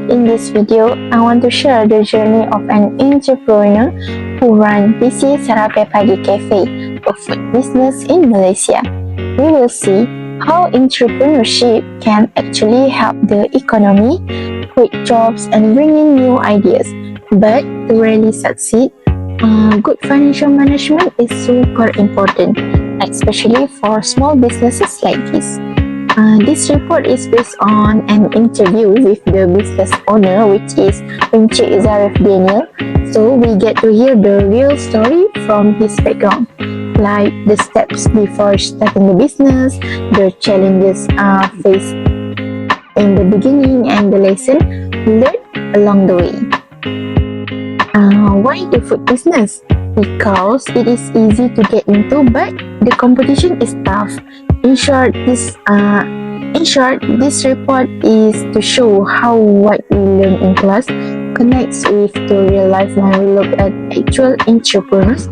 In this video, I want to share the journey of an entrepreneur who runs PC Sarape Pagi Cafe, a food business in Malaysia. We will see how entrepreneurship can actually help the economy, create jobs, and bring in new ideas. But to really succeed, good financial management is super important, especially for small businesses like this. This report is based on an interview with the business owner, which is Encik Zarif Daniel. So we get to hear the real story from his background, like the steps before starting the business, the challenges faced in the beginning, and the lesson learned along the way. Why the food business? Because it is easy to get into, but the competition is tough. In short, this report is to show how what we learn in class connects with the real life when we look at actual entrepreneurs,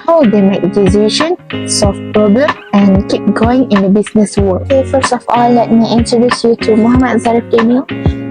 how they make decisions, solve problems, and keep going in the business world. Okay, first of all, let me introduce you to Muhammad Zarif Daniel,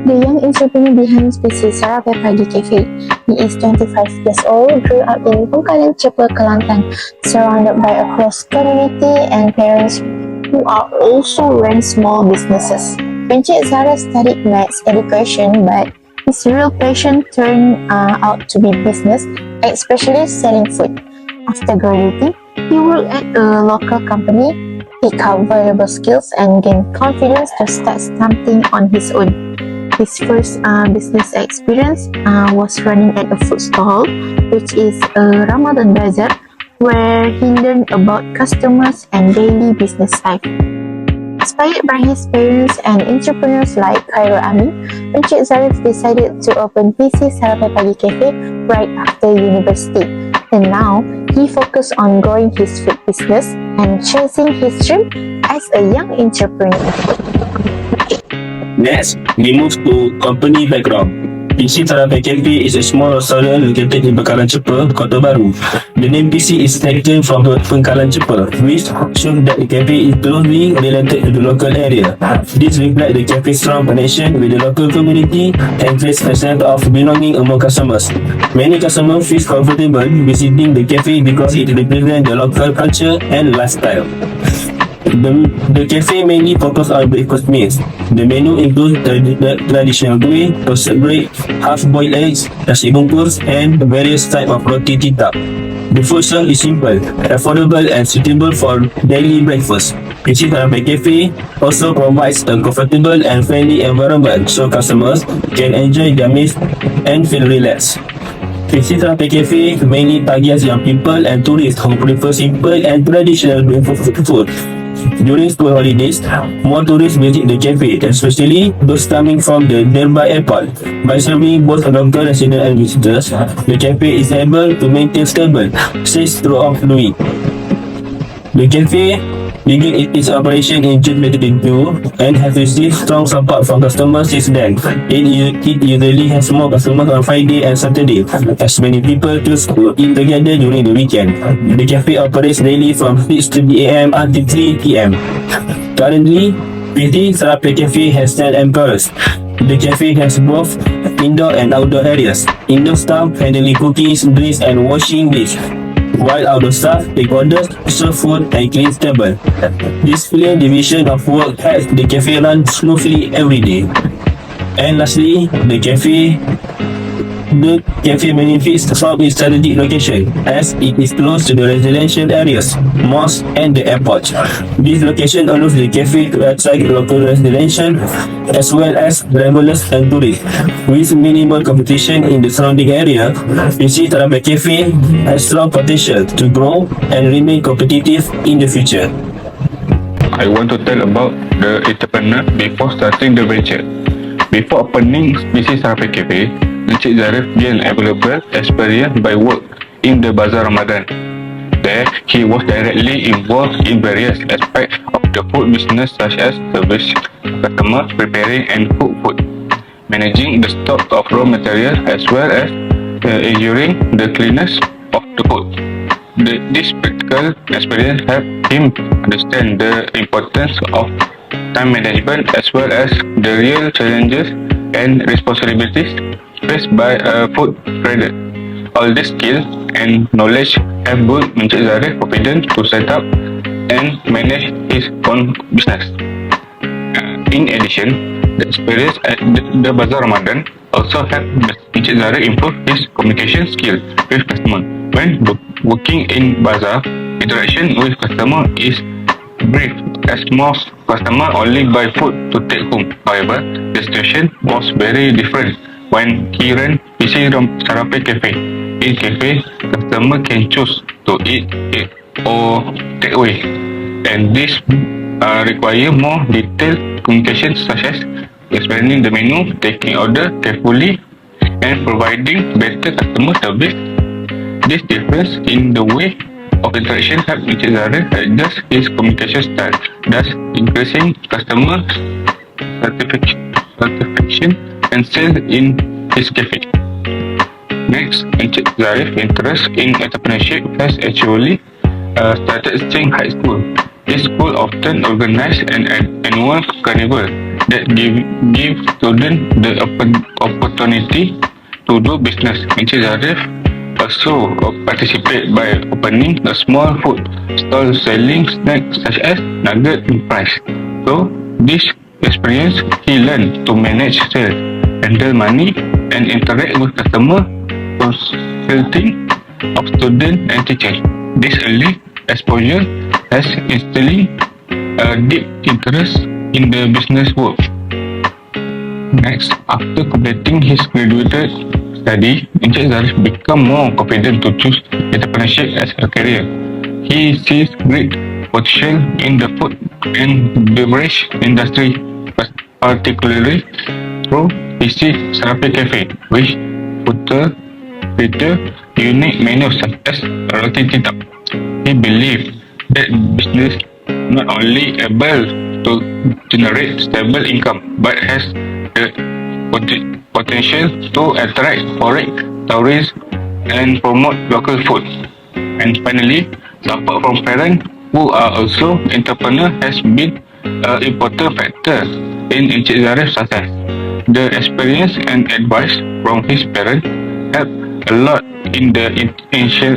the young entrepreneur behind PC Sarape Pagi Cafe. He is 25 years old, grew up in Pangkalan Cepa, Kelantan, surrounded by a close community and parents who are also run small businesses. Encik Zarif studied maths education, but his real passion turned out to be business, especially selling food. After graduating, he worked at a local company, picked up valuable skills, and gained confidence to start something on his own. His first business experience was running at a food stall, which is a Ramadan bazaar, where he learned about customers and daily business life. Inspired by his parents and entrepreneurs like Khairul Amin, Encik Zarif decided to open PC Sarape Pagi Cafe right after university. And now, he focused on growing his food business and chasing his dream as a young entrepreneur. Next, we move to company background. PC Sarape Cafe is a small restaurant located in Pangkalan Cepa, Kota Baru. The name PC is taken from Pangkalan Cepa, which shows that the cafe is closely related to the local area. This reflects the cafe's strong connection with the local community and creates a sense of belonging among customers. Many customers feel comfortable visiting the cafe because it represents the local culture and lifestyle. The cafe mainly focuses on breakfast meals. The menu includes the traditional kuih, toasted bread, half-boiled eggs, nasi bungkus, and various types of roti titap. The food served is simple, affordable, and suitable for daily breakfast. PC Sarape Cafe also provides a comfortable and friendly environment so customers can enjoy their meals and feel relaxed. PC Sarape Cafe mainly targets young people and tourists who prefer simple and traditional breakfast food. During school holidays, more tourists visit the cafe, especially those coming from the nearby airport. By serving both local residents and visitors, the cafe is able to maintain stable sales throughout the week. The cafe began its operation in June 2022 and has received strong support from customers since then. It usually has more customers on Friday and Saturday, as many people choose to eat together during the weekend. The cafe operates daily from 6:30 a.m. until 3 p.m. Currently, PC Sarape Cafe has 10 employees. The cafe has both indoor and outdoor areas. Indoor staff handling cookies, drinks, and washing dishes, while outdoor staff take orders, serve food, and clean table. This clear division of work helps the cafe run smoothly every day. And lastly, the cafe benefits from its strategic location, as it is close to the residential areas, mosques, and the airport. This location allows the cafe to attract local residents as well as travelers and tourists. With minimal competition in the surrounding area, PC Sarape Cafe has strong potential to grow and remain competitive in the future. I want to tell about the entrepreneur before starting the venture. Before opening PC Sarape Cafe, Encik Zarif gained available experience by work in the Bazaar Ramadan. There, he was directly involved in various aspects of the food business such as service customers, preparing and cook food, managing the stock of raw materials as well as ensuring the cleanliness of the food. This practical experience helped him understand the importance of time management as well as the real challenges and responsibilities faced by a food trader. All these skills and knowledge have built Encik Zarif confidence to set up and manage his own business. In addition, the experience at the Bazaar Ramadan also helped Encik Zarif improve his communication skills with customers. When working in Bazaar, interaction with customer is brief, as most customers only buy food to take home. However, the situation was very different when he ran PC Sarape Cafe. In cafe, customer can choose to eat it or take away, and this require more detailed communication, such as explaining the menu, taking order carefully, and providing better customer service. This difference in the way of interaction helped Encik Zarif adjust his communication style, thus increasing customer satisfaction and sales in his cafe. Next, Encik Zarif's interest in entrepreneurship has actually started since high school. This school often organizes an annual carnival that give students the opportunity to do business. Encik Zarif also participate by opening a small food stall selling snacks such as nugget and fries. So, this experience he learned to manage sales, handle money, and interact with customer, consulting of students and teachers. This early exposure has instilled a deep interest in the business world. Next, after completing his graduate study, Encik Zarif become more confident to choose entrepreneurship as a career. He sees great potential in the food and beverage industry, particularly through PC Sarape Cafe, which feature unique menus such as roti titap. He believes that business not only able to generate stable income, but has the potential to attract foreign tourists and promote local food. And finally, support from parents who are also entrepreneurs has been an important factor in Encik Zarif's success. The experience and advice from his parents helped a lot in the initial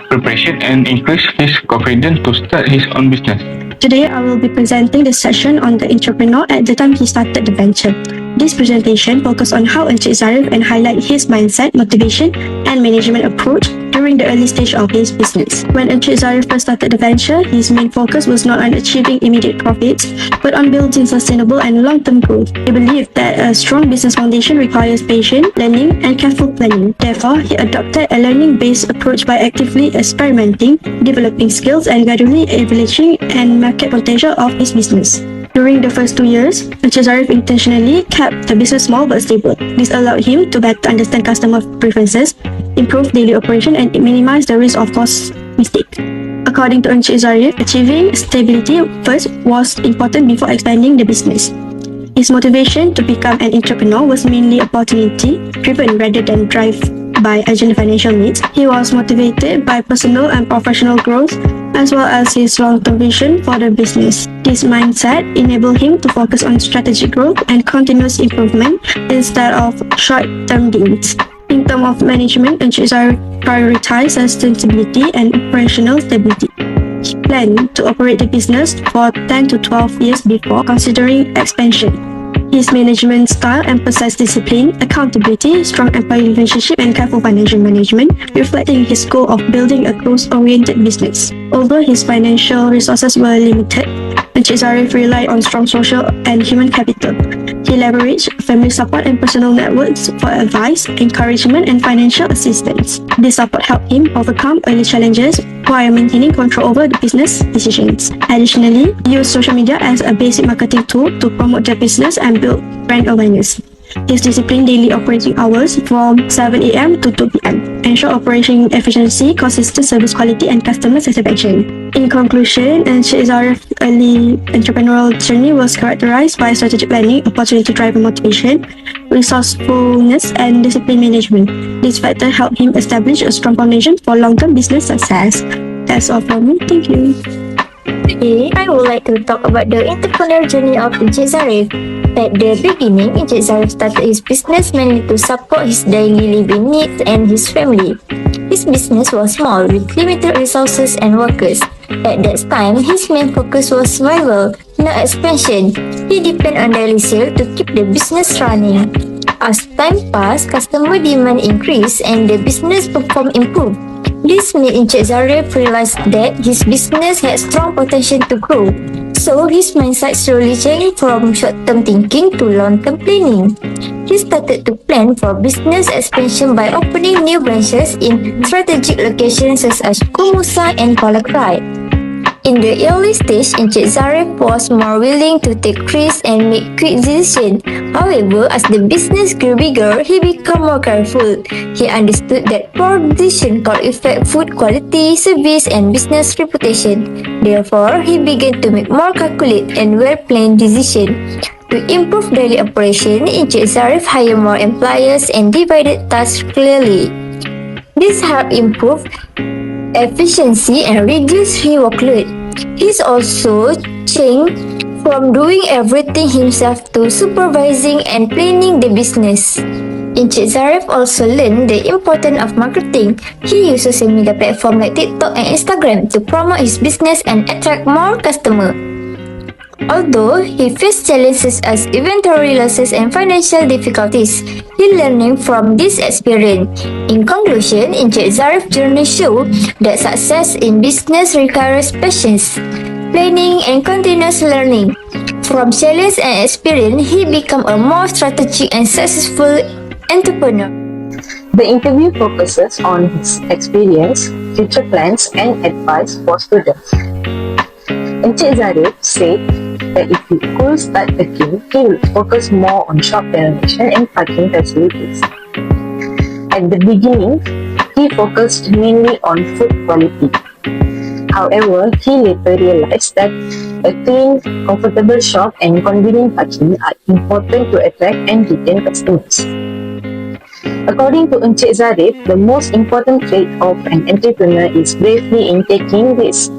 preparation and increased his confidence to start his own business. Today, I will be presenting the session on the entrepreneur at the time he started the venture. This presentation focuses on how Encik Zarif and highlight his mindset, motivation, and management approach during the early stage of his business. When Encik Zarif first started the venture, his main focus was not on achieving immediate profits, but on building sustainable and long-term growth. He believed that a strong business foundation requires patience, learning, and careful planning. Therefore, he adopted a learning-based approach by actively experimenting, developing skills, and gradually evaluating and market potential of his business. During the first 2 years, Encik Zarif intentionally kept the business small but stable. This allowed him to better understand customer preferences, improve daily operation, and minimize the risk of cost mistake. According to Encik Zarif, achieving stability first was important before expanding the business. His motivation to become an entrepreneur was mainly opportunity-driven rather than driven by urgent financial needs. He was motivated by personal and professional growth as well as his long-term vision for the business. This mindset enabled him to focus on strategic growth and continuous improvement instead of short-term gains. In terms of management, Encik Zarif prioritized sustainability and operational stability. He planned to operate the business for 10 to 12 years before considering expansion. His management style emphasized discipline, accountability, strong employee relationship, and careful financial management, reflecting his goal of building a growth-oriented business. Although his financial resources were limited, Encik Zarif relied on strong social and human capital. He leveraged family support and personal networks for advice, encouragement, and financial assistance. This support helped him overcome early challenges while maintaining control over the business decisions. Additionally, he used social media as a basic marketing tool to promote their business and build brand awareness. His disciplined daily operating hours from 7 a.m. to 2 p.m. ensure operation efficiency, consistent service quality, and customer satisfaction. In conclusion, Encik Zarif's early entrepreneurial journey was characterized by strategic planning, opportunity-driven motivation, resourcefulness, and discipline management. This factor helped him establish a strong foundation for long-term business success. That's all from me. Thank you. Today, I would like to talk about the entrepreneur journey of Encik Zarif. At the beginning, Encik Zarif started his business mainly to support his daily living needs and his family. His business was small with limited resources and workers. At that time, his main focus was survival, not expansion. He depended on daily sales to keep the business running. As time passed, customer demand increased and the business performance improved. This made Encik Zarif realize that his business had strong potential to grow. So his mindset slowly changed from short-term thinking to long-term planning. He started to plan for business expansion by opening new branches in strategic locations such as Kumusa and Kolakrai. In the early stage, Encik Zarif was more willing to take risks and make quick decisions. However, as the business grew bigger, he became more careful. He understood that poor decisions could affect food quality, service, and business reputation. Therefore, he began to make more calculated and well-planned decisions. To improve daily operation, Encik Zarif hired more employees and divided tasks clearly. This helped improve efficiency and reduce his workload. He's also changed from doing everything himself to supervising and planning the business. Encik Zarif also learned the importance of marketing. He used social media platforms like TikTok and Instagram to promote his business and attract more customers. Although he faced challenges as inventory losses and financial difficulties, he learning from this experience. In conclusion, Encik Zarif's journey shows that success in business requires patience, planning, and continuous learning. From challenge and experience, he became a more strategic and successful entrepreneur. The interview focuses on his experience, future plans, and advice for students. Encik Zarif said that if he could start again, he would focus more on shop renovation and parking facilities. At the beginning, he focused mainly on food quality. However, he later realized that a clean, comfortable shop and convenient parking are important to attract and retain customers. According to Encik Zarif, the most important trait of an entrepreneur is bravery in taking risks.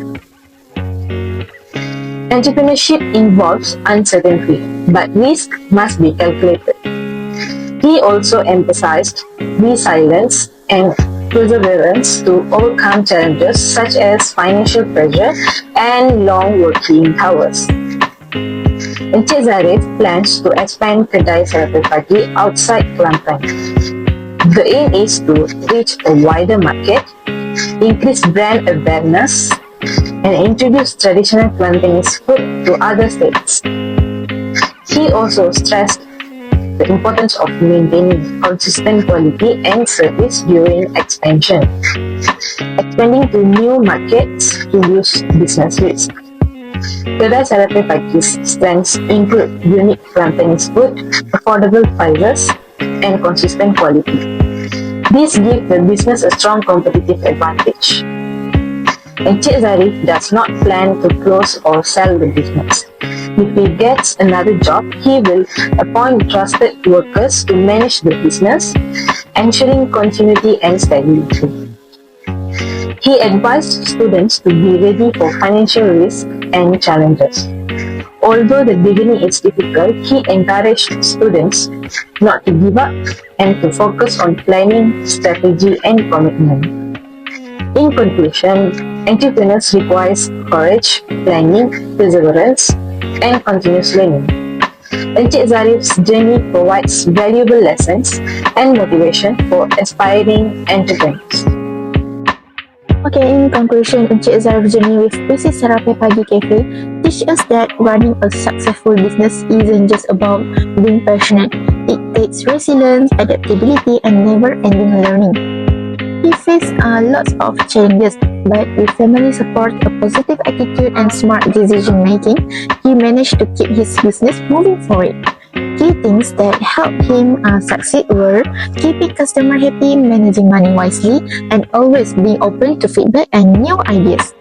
Entrepreneurship involves uncertainty, but risk must be calculated. He also emphasized resilience and perseverance to overcome challenges such as financial pressure and long working hours. Encik Zarif plans to expand kedai sarapai pagi outside Kelantan. The aim is to reach a wider market, increase brand awareness, and introduce traditional Kelantanese food to other states. He also stressed the importance of maintaining consistent quality and service during expansion. Expanding to new markets reduce business risk. Kedai sarapai pagi's strengths include unique Kelantanese food, affordable prices, and consistent quality. This gives the business a strong competitive advantage. Encik Zarif does not plan to close or sell the business. If he gets another job, he will appoint trusted workers to manage the business, ensuring continuity and stability. He advised students to be ready for financial risk and challenges. Although the beginning is difficult, he encouraged students not to give up and to focus on planning, strategy, and commitment. In conclusion, entrepreneurs require courage, planning, perseverance, and continuous learning. Encik Zarif's journey provides valuable lessons and motivation for aspiring entrepreneurs. Okay, in conclusion, Encik Zarif's journey with Puisi Sarapai Pagi Cafe teaches us that running a successful business isn't just about being passionate. It takes resilience, adaptability, and never-ending learning. He faced lots of challenges, but with family support, a positive attitude, and smart decision making, he managed to keep his business moving forward. Key things that helped him succeed were keeping customer happy, managing money wisely, and always being open to feedback and new ideas.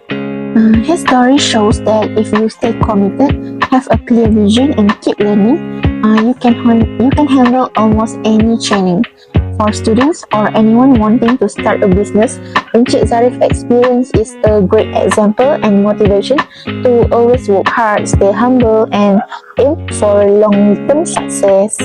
His story shows that if you stay committed, have a clear vision, and keep learning, you can handle almost any challenge. For students or anyone wanting to start a business, Encik Zarif's experience is a great example and motivation to always work hard, stay humble, and aim for long-term success.